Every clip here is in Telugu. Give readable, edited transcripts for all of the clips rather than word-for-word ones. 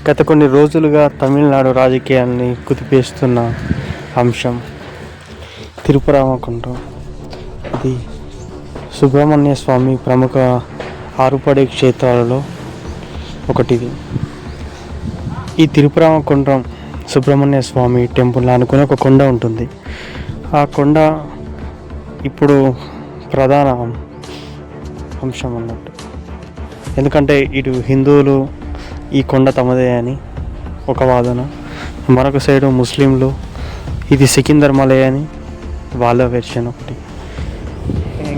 గత కొన్ని రోజులుగా తమిళనాడు రాజకీయాల్ని కుదిపేస్తున్న అంశం తిరుపరామకుండం. ఇది సుబ్రహ్మణ్య స్వామి ప్రముఖ ఆరుపడే క్షేత్రాలలో ఒకటిది. ఈ తిరుపరామకుండం సుబ్రహ్మణ్య స్వామి టెంపుల్ అనుకుని ఒక కొండ ఉంటుంది. ఆ కొండ ఇప్పుడు ప్రధాన అంశం అన్నట్టు. ఎందుకంటే ఇటు హిందువులు ఈ కొండ తమదే అని ఒక వాదన, మరొక సైడు ముస్లింలు ఇది సికిందర్ మలై అని వాళ్ళ వెర్షన్ ఒకటి.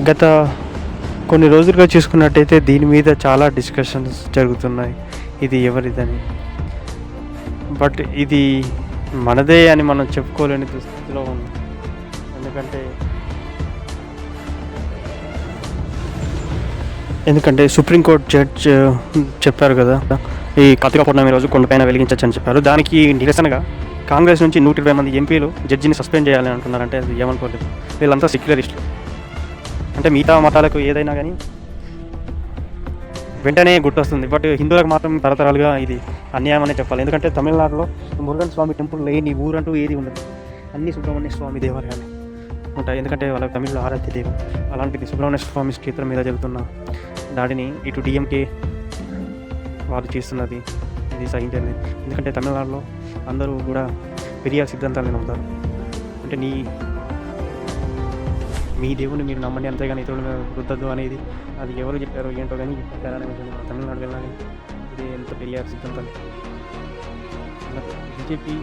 గత కొన్ని రోజులుగా చూసుకున్నట్టయితే దీని మీద చాలా డిస్కషన్స్ జరుగుతున్నాయి, ఇది ఎవరిదని. బట్ ఇది మనదే అని మనం చెప్పుకోలేని దుస్థితిలో ఉంది. ఎందుకంటే సుప్రీంకోర్టు జడ్జ్ చెప్పారు కదా, ఈ కార్తీక పౌర్ణమి రోజు కొండపైన వెలిగించచ్చు అని చెప్పారు. దానికి నిరసనగా కాంగ్రెస్ నుంచి 120 మంది ఎంపీలు జడ్జిని సస్పెండ్ చేయాలని అంటున్నారంటే అది ఏమనుకోలేదు. వీళ్ళంతా సెక్యులరిస్టులు. అంటే మిగతా మతాలకు ఏదైనా కానీ వెంటనే గుర్తొస్తుంది, బట్ హిందువులకు మాత్రం తరతరాలుగా ఇది అన్యాయం అనే చెప్పాలి. ఎందుకంటే తమిళనాడులో మురుగన్ స్వామి టెంపుల్ లేని ఊరంటూ ఏది ఉండదు. అన్ని సుబ్రహ్మణ్య స్వామి దేవాలయాలు ఉంటాయి. ఎందుకంటే వాళ్ళ తమిళ ఆరాధ్య దేవం. అలాంటిది సుబ్రహ్మణ్య స్వామి క్షేత్రం మీద జరుగుతున్న దాడిని ఇటు డిఎంకే వాళ్ళు చేస్తున్నది ఇది సహించండి. ఎందుకంటే తమిళనాడులో అందరూ కూడా పెరియార్ సిద్ధాంతాన్ని నమ్ముతారు. అంటే మీ దేవుని మీరు నమ్మండి, అంతేగాని ఇతరులు రుద్దద్దు అనేది అది ఎవరు చెప్పారో ఏంటో కానీ తమిళనాడు వెళ్ళాలి. ఇది ఎంత పెరియార్ సిద్ధాంతాలు. బీజేపీ